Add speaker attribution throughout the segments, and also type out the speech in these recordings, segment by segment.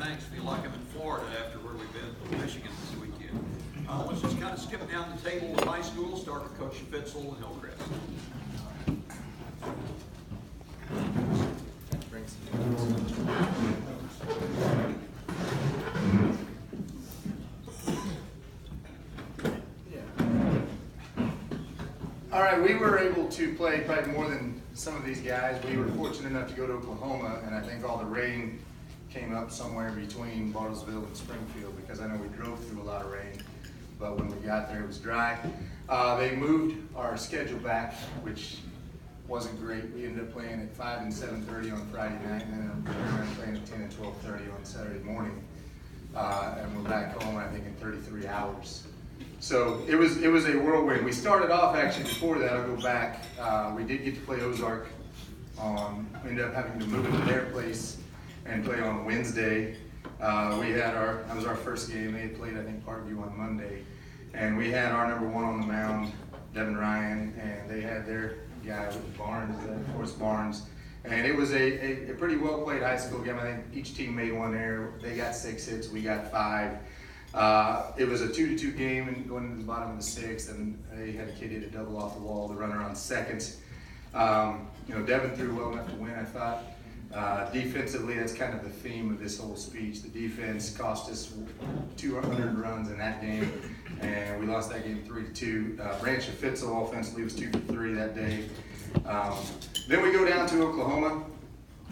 Speaker 1: thanks. Feel like I'm in Florida after where we've been in Michigan this weekend. Let's just kind of skip down the table with high school. Start with Coach Schaffitzel and Hillcrest.
Speaker 2: All right, we were able to play probably more than some of these guys. We were fortunate enough to go to Oklahoma, and I think all the rain came up somewhere between Bartlesville and Springfield, because I know we drove through a lot of rain, but when we got there it was dry. They moved our schedule back, which wasn't great. We ended up playing at 5 and 7:30 on Friday night, and then we were playing at 10 and 12:30 on Saturday morning. And we're back home, I think, in 33 hours. So it was a whirlwind. We started off, actually, before that, I'll go back, we did get to play Ozark we ended up having to move it to their place and play on Wednesday. That was our first game. They had played, I think, Parkview on Monday. And we had our number one on the mound, Devin Ryan, and they had their guy with Barnes, Forrest Barnes. And it was a pretty well played high school game. I think each team made one error. They got 6 hits, we got 5. It was a 2-2 game and going into the bottom of the 6th, and they had a kid hit a double off the wall, the runner on second. Devin threw well enough to win, I thought. Defensively, that's kind of the theme of this whole speech. The defense cost us 200 runs in that game, and we lost that game 3-2. Ryan Schaffitzel offensively was 2 for 3 that day. Then we go down to Oklahoma,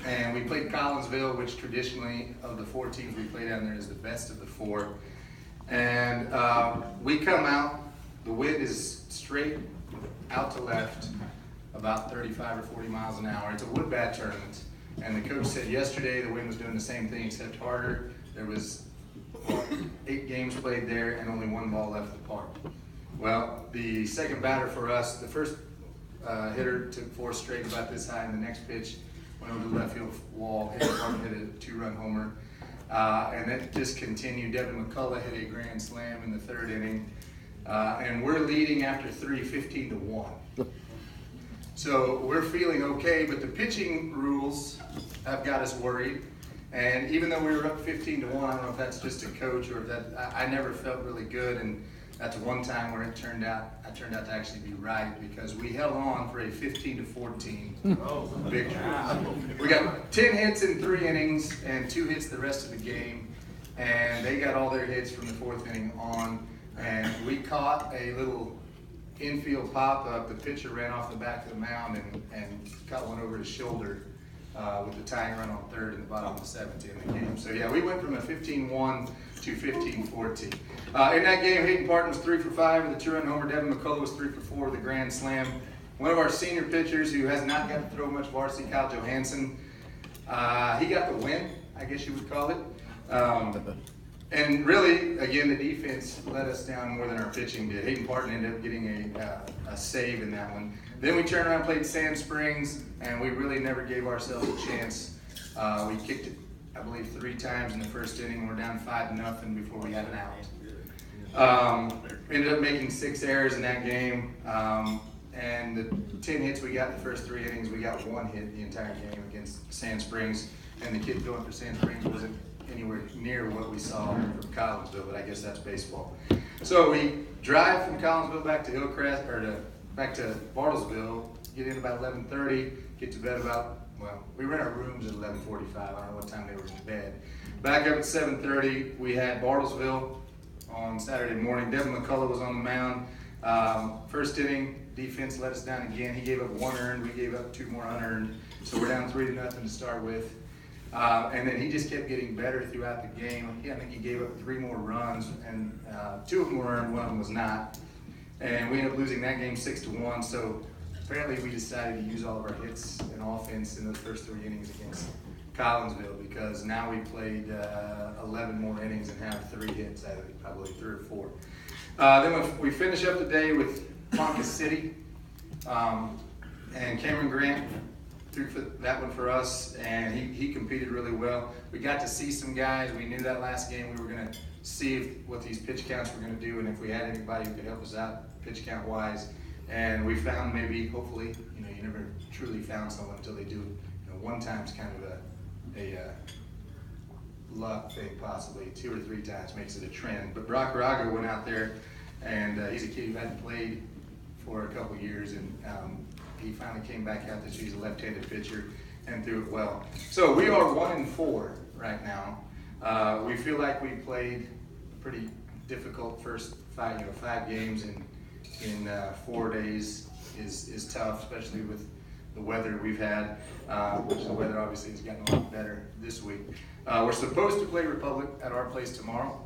Speaker 2: and we played Collinsville, which traditionally, of the 4 teams we play down there, is the best of the 4. And we come out, the wind is straight out to left, about 35 or 40 miles an hour. It's a wood bat tournament. And the coach said yesterday the wind was doing the same thing except harder. There was 8 games played there and only 1 ball left in the park. Well, the second batter for us, the first hitter took 4 straight about this high, and the next pitch went over the left field wall, hit a 2-run homer. And that just continued. Devin McCullough hit a grand slam in the 3rd inning. And we're leading after 3, 15-1. So we're feeling okay, but the pitching rules have got us worried. And even though we were up 15-1, I don't know if that's just a coach or if that, I never felt really good. And that's one time where I turned out to actually be right, because we held on for a 15-14 victory. We got 10 hits in 3 innings and 2 hits the rest of the game. And they got all their hits from the 4th inning on. And we caught a little infield pop-up. The pitcher ran off the back of the mound and caught one over his shoulder with the tying run on 3rd in the bottom of the 7th inning of the game. So yeah, we went from a 15-1 to 15-14. In that game, Hayden Parton was 3 for 5 with a 2-run homer. Devin McCullough was 3 for 4 with a grand slam. One of our senior pitchers who has not got to throw much varsity, Kyle Johansson, he got the win, I guess you would call it. And really, again, the defense let us down more than our pitching did. Hayden Parton ended up getting a save in that one. Then we turned around and played Sand Springs, and we really never gave ourselves a chance. We kicked it, I believe, 3 times in the 1st inning. We're down 5-0 before we had an out. Ended up making 6 errors in that game. And the 10 hits we got in the first 3 innings, we got 1 hit the entire game against Sand Springs. And the kid going for Sand Springs wasn't anywhere near what we saw from Collinsville, but I guess that's baseball. So we drive from Collinsville back to Hillcrest, or back to Bartlesville, get in about 11:30, get to bed about, we were in our rooms at 11:45. I don't know what time they were in bed. Back up at 7:30, we had Bartlesville on Saturday morning. Devin McCullough was on the mound. 1st inning, defense let us down again. He gave up 1 earned, we gave up 2 more unearned. So we're down 3-0 to start with. And then he just kept getting better throughout the game. I think he gave up 3 more runs, and 2 of them were earned, 1 of them was not. And we ended up losing that game 6-1. So apparently we decided to use all of our hits and offense in those first 3 innings against Collinsville, because now we played 11 more innings and have 3 hits out of it, I believe 3 or 4. Then we finish up the day with Ponca City, and Cameron Grant threw for that one for us, and he competed really well. We got to see some guys. We knew that last game we were going to see what these pitch counts were going to do, and if we had anybody who could help us out pitch count wise. And we found, maybe, hopefully, you never truly found someone until they do it. One time's kind of luck thing possibly, 2 or 3 times makes it a trend. But Brock Rago went out there, and he's a kid who hadn't played for a couple years, and he finally came back out this year. He's a left-handed pitcher and threw it well. So we are 1-4 right now. We feel like we played a pretty difficult first 5 games in 4 days is tough, especially with the weather we've had, which the weather obviously has gotten a lot better this week. We're supposed to play Republic at our place tomorrow.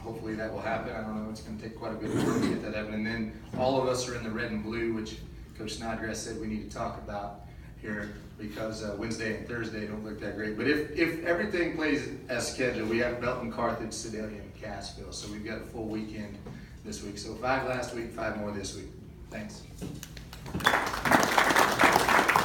Speaker 2: Hopefully that will happen. I don't know, it's going to take quite a bit of work to get that happen. And then all of us are in the red and blue, which Coach Snodgrass said we need to talk about here, because Wednesday and Thursday don't look that great. But if everything plays as scheduled, we have Belton, Carthage, Sedalia, and Cassville. So we've got a full weekend this week. So 5 last week, 5 more this week. Thanks.